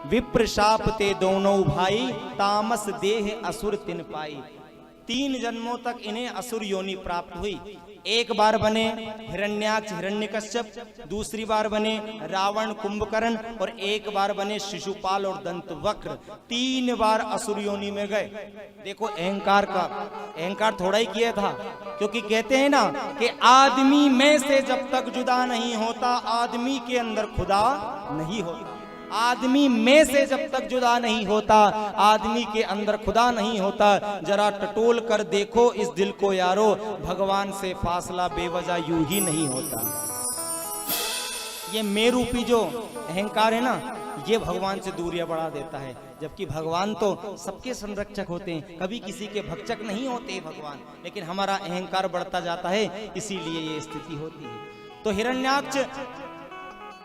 विप्र शाप ते दोनों भाई, तामस देह असुर तिन पाई। 3 जन्मों तक इन्हें असुर योनि प्राप्त हुई। एक बार बने हिरण्याक्ष हिरण्यकश्यप, दूसरी बार बने रावण कुंभकर्ण, और एक बार बने शिशुपाल और दंतवक्र। 3 बार असुर योनि में गए। देखो अहंकार थोड़ा ही किया था, क्योंकि कहते हैं ना कि आदमी में से जब तक जुदा नहीं होता, आदमी के अंदर खुदा नहीं होता। आदमी में से जब तक जुदा नहीं होता, आदमी के अंदर खुदा नहीं होता। जरा टटोल कर देखो इस दिल को यारो, भगवान से फासला बेवजह यूं ही नहीं होता। ये मैं रूपी जो अहंकार है ना, ये भगवान से दूरियां बढ़ा देता है। जबकि भगवान तो सबके संरक्षक होते हैं, कभी किसी के भक्षक नहीं होते भगवान, लेकिन हमारा अहंकार बढ़ता जाता है, इसीलिए ये स्थिति होती है। तो हिरण्याक्ष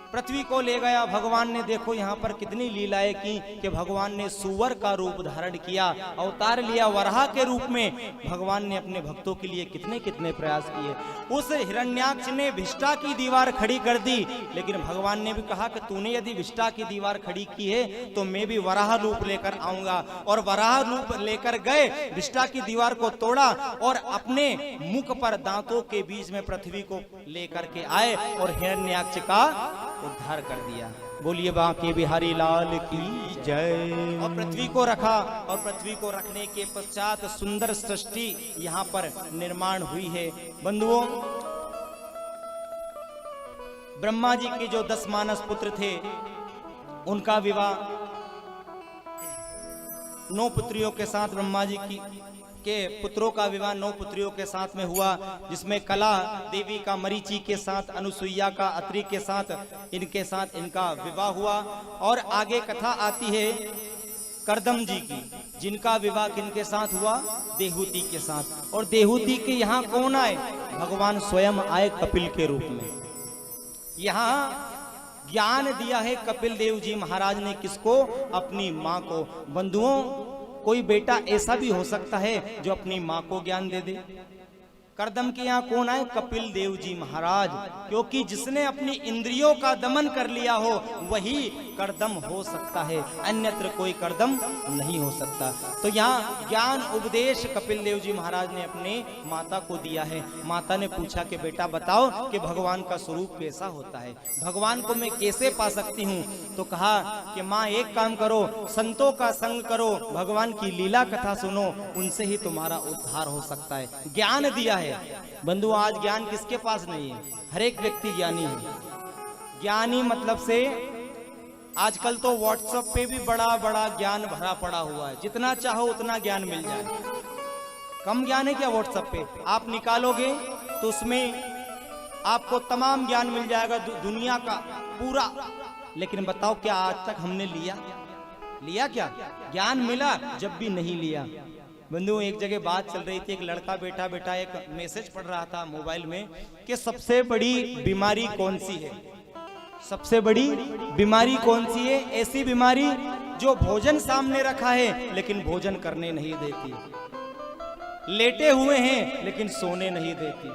पृथ्वी को ले गया भगवान ने। देखो यहाँ पर कितनी लीलाएं की कि भगवान ने सुअर का रूप धारण किया, अवतार लिया वराह के रूप में। भगवान ने अपने भक्तों के लिए कितने कितने प्रयास किए। उस हिरण्याक्ष ने विष्टा की दीवार खड़ी कर दी, लेकिन भगवान ने भी कहा कि तूने यदि विष्टा की दीवार खड़ी की है तो मैं भी वराह रूप लेकर आऊंगा। और वराह रूप लेकर गए, विष्टा की दीवार को तोड़ा और अपने मुख पर दांतों के बीच में पृथ्वी को लेकर के आए और हिरण्याक्ष का उद्धार कर दिया। बोलिए बांके बिहारी लाल की जय। और पृथ्वी को रखा, और पृथ्वी को रखने के पश्चात सुंदर सृष्टि यहाँ पर निर्माण हुई है। बंधुओं, ब्रह्मा जी के जो 10 मानस पुत्र थे, उनका विवाह 9 पुत्रियों के साथ, ब्रह्मा जी के पुत्रों का विवाह 9 पुत्रियों के साथ में हुआ, जिसमें कला देवी का मरीचि के साथ, अनुसुईया का अत्रि के साथ, इनके साथ इनका विवाह हुआ। और आगे कथा आती है कर्दम जी की, जिनका विवाह किनके साथ हुआ? देहूति के साथ। और देहूति के यहाँ कौन आए? भगवान स्वयं आए कपिल के रूप में। यहाँ ज्ञान दिया है कपिल देव जी महाराज ने, किसको? अपनी माँ को। बंधुओं, कोई बेटा ऐसा भी हो सकता है जो अपनी माँ को ज्ञान दे दे। कर्दम के यहाँ कौन आए? कपिल देव जी महाराज, क्योंकि जिसने अपनी इंद्रियों का दमन कर लिया हो वही कर्दम हो सकता है, अन्यत्र कोई कर्दम नहीं हो सकता। तो यहाँ ज्ञान उपदेश कपिल देव जी महाराज ने अपने माता को दिया है। माता ने पूछा कि बेटा बताओ कि भगवान का स्वरूप कैसा होता है, भगवान को मैं कैसे पा सकती हूँ? तो कहा कि माँ एक काम करो, संतों का संग करो, भगवान की लीला कथा सुनो, उनसे ही तुम्हारा उद्धार हो सकता है। ज्ञान दिया है। बंधु, आज ज्ञान किसके पास नहीं है? हर एक व्यक्ति ज्ञानी है। ज्ञानी मतलब से आजकल तो व्हाट्सएप पे भी बड़ा बड़ा ज्ञान भरा पड़ा हुआ है, जितना चाहो उतना ज्ञान मिल जाए। कम ज्ञान है क्या व्हाट्सएप पे? आप निकालोगे तो उसमें आपको तमाम ज्ञान मिल जाएगा, दुनिया का पूरा। लेकिन बताओ क्या आज तक हमने लिया क्या? ज्ञान मिला जब भी नहीं लिया। बंधु, एक जगह बात चल रही थी, एक लड़का बैठा एक मैसेज पढ़ रहा था मोबाइल में कि सबसे बड़ी बीमारी कौन सी है? सबसे बड़ी बीमारी कौन सी है? ऐसी बीमारी जो भोजन सामने रखा है लेकिन भोजन करने नहीं देती, लेटे हुए हैं लेकिन सोने नहीं देती।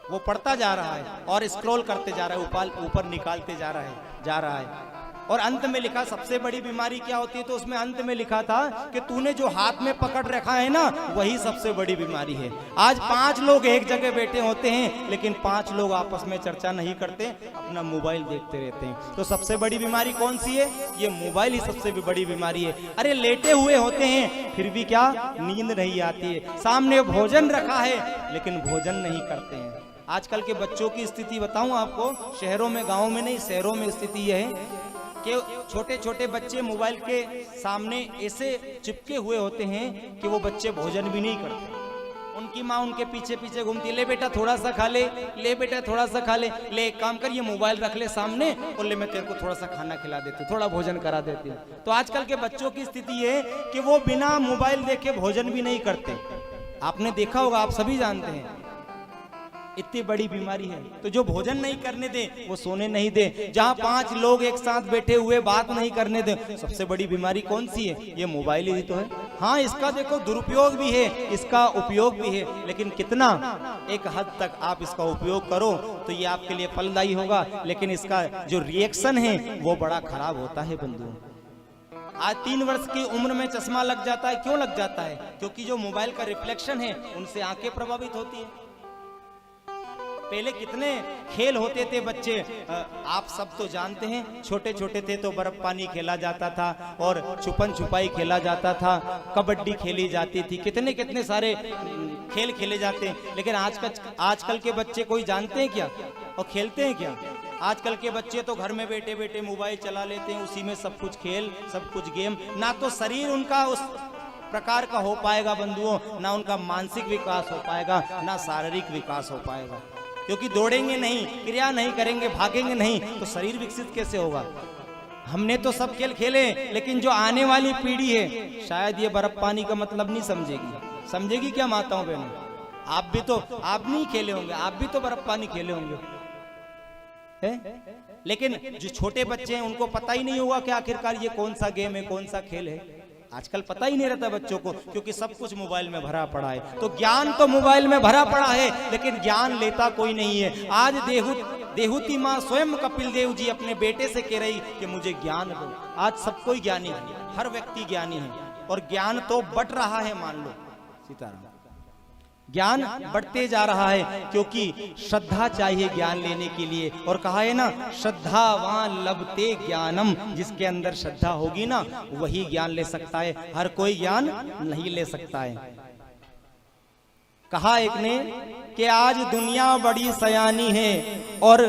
वो पढ़ता जा रहा है और स्क्रॉल करते जा रहा है, ऊपर निकालते जा रहा है। और अंत में लिखा सबसे बड़ी बीमारी क्या होती है, तो उसमें अंत में लिखा था कि तूने जो हाथ में पकड़ रखा है ना, वही सबसे बड़ी बीमारी है। आज 5 लोग एक जगह बैठे होते हैं लेकिन 5 लोग आपस में चर्चा नहीं करते, अपना मोबाइल देखते रहते हैं। तो सबसे बड़ी बीमारी कौन सी है? ये मोबाइल ही सबसे बड़ी बीमारी है। अरे लेटे हुए होते हैं फिर भी क्या नींद नहीं आती है, सामने भोजन रखा है लेकिन भोजन नहीं करते हैं। आजकल के बच्चों की स्थिति बताऊं आपको, शहरों में, गाँव में नहीं, शहरों में स्थिति यह है कि छोटे छोटे बच्चे मोबाइल के सामने ऐसे चिपके हुए होते हैं कि वो बच्चे भोजन भी नहीं करते। उनकी माँ उनके पीछे पीछे घूमती है, ले बेटा थोड़ा सा खा ले बेटा थोड़ा सा खा ले एक काम कर, ये मोबाइल रख ले सामने और ले मैं तेरे को थोड़ा सा खाना खिला देती हूँ, थोड़ा भोजन करा देती हूँ। तो आजकल के बच्चों की स्थिति है कि वो बिना मोबाइल देखे भोजन भी नहीं करते। आपने देखा होगा, आप सभी जानते हैं, इतनी बड़ी बीमारी है। तो जो भोजन नहीं करने दे वो सोने नहीं दे, जहाँ 5 लोग एक साथ बैठे हुए बात नहीं करने दे, सबसे बड़ी बीमारी कौन सी है? ये मोबाइल ही तो है। हाँ, इसका देखो दुरुपयोग भी है, इसका उपयोग भी है, लेकिन कितना? एक हद तक आप इसका उपयोग करो तो ये आपके लिए फलदायी होगा, लेकिन इसका जो रिएक्शन है वो बड़ा खराब होता है बंधुओं। आज 3 वर्ष की उम्र में चश्मा लग जाता है। क्यों लग जाता है? क्योंकि जो मोबाइल का रिफ्लेक्शन है उनसे आंखें प्रभावित होती हैं। पहले कितने खेल होते थे बच्चे, आप सब तो जानते हैं। छोटे छोटे थे तो बर्फ पानी खेला जाता था और छुपन छुपाई खेला जाता था, कबड्डी खेली जाती थी, कितने कितने सारे खेल खेले जाते हैं। लेकिन आजकल के बच्चे कोई जानते हैं क्या और खेलते हैं क्या? आजकल के बच्चे तो घर में बैठे बैठे मोबाइल चला लेते हैं, उसी में सब कुछ खेल, सब कुछ गेम। ना तो शरीर उनका उस प्रकार का हो पाएगा बंधुओं, ना उनका मानसिक विकास हो पाएगा, ना शारीरिक विकास हो पाएगा। क्योंकि दौड़ेंगे नहीं, क्रिया नहीं करेंगे, भागेंगे नहीं तो शरीर विकसित कैसे होगा? हमने तो सब खेल खेले, लेकिन जो आने वाली पीढ़ी है शायद ये बर्फ पानी का मतलब नहीं समझेगी। समझेगी क्या माताओं बहनों? आप नहीं खेले होंगे, आप भी तो बर्फ पानी खेले होंगे है? लेकिन जो छोटे बच्चे हैं उनको पता ही नहीं होगा कि आखिरकार ये कौन सा गेम है, कौन सा खेल है। आजकल पता ही नहीं रहता बच्चों को, क्योंकि सब कुछ मोबाइल में भरा पड़ा है। तो ज्ञान तो मोबाइल में भरा पड़ा है, लेकिन ज्ञान लेता कोई नहीं है। आज देहूती माँ स्वयं कपिल देव जी अपने बेटे से कह रही कि मुझे ज्ञान दो। आज सब कोई ज्ञानी है, हर व्यक्ति ज्ञानी है और ज्ञान तो बट रहा है। मान लो सीताराम, ज्ञान बढ़ते जा रहा है, क्योंकि श्रद्धा चाहिए ज्ञान लेने के लिए। और कहा है ना, श्रद्धावान लभते ज्ञानम, जिसके अंदर श्रद्धा होगी ना वही ज्ञान ले सकता है, हर कोई ज्ञान नहीं ले सकता है। कहा एक ने कि आज दुनिया बड़ी सयानी है, और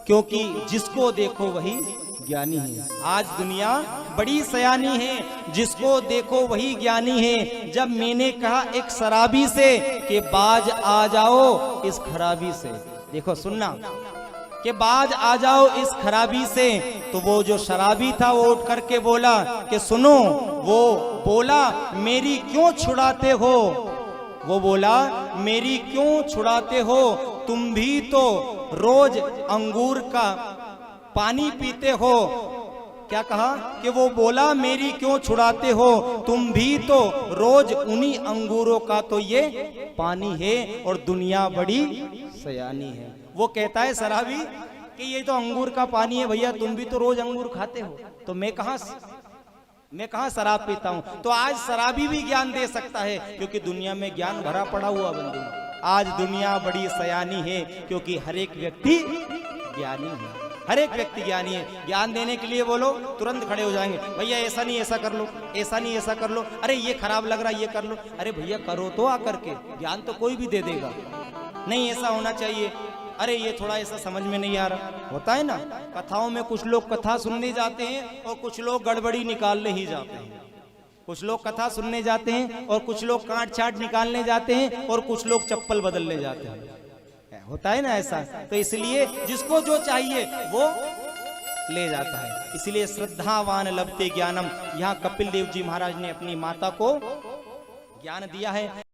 क्योंकि जिसको देखो वही ज्ञानी है। आज दुनिया बड़ी सयानी है, जिसको देखो वही ज्ञानी है। जब मैंने कहा एक शराबी से कि बाज आ जाओ इस खराबी से, देखो सुनना, कि बाज आ जाओ इस खराबी से, तो वो जो शराबी था वो उठ करके बोला कि सुनो, वो बोला मेरी क्यों छुड़ाते हो? वो बोला मेरी क्यों छुड़ाते हो? तुम भी तो रोज अंगूर का पानी पीते हो। क्या कहा? कि वो बोला मेरी क्यों छुड़ाते हो? तुम भी तो रोज उन्हीं अंगूरों का तो ये पानी है, और दुनिया बड़ी सयानी है। वो कहता है शराबी कि ये तो अंगूर का पानी है भैया, तुम भी तो रोज अंगूर खाते हो, तो मैं कहाँ शराब पीता हूँ। तो आज शराबी भी ज्ञान दे सकता है, क्योंकि दुनिया में ज्ञान भरा पड़ा हुआ बंधु। आज दुनिया बड़ी सयानी है, क्योंकि हर एक व्यक्ति ज्ञानी है, हर एक व्यक्ति ज्ञानी है। ज्ञान देने के लिए बोलो तुरंत खड़े हो जाएंगे, भैया ऐसा नहीं ऐसा कर लो, ऐसा नहीं ऐसा कर लो, अरे ये खराब लग रहा है ये कर लो। अरे भैया करो तो आकर के, ज्ञान तो कोई भी दे देगा। नहीं ऐसा होना चाहिए, अरे ये थोड़ा ऐसा समझ में नहीं आ रहा। होता है ना, कथाओं में कुछ लोग कथा सुनने जाते हैं और कुछ लोग गड़बड़ी निकालने ही जाते हैं। कुछ लोग कथा सुनने जाते हैं और कुछ लोग काट छाट निकालने जाते हैं और कुछ लोग चप्पल बदलने जाते हैं। होता है ना ऐसा। तो इसलिए जिसको जो चाहिए वो ले जाता है। इसलिए श्रद्धावान लभते ज्ञानम, यहाँ कपिल देव जी महाराज ने अपनी माता को ज्ञान दिया है।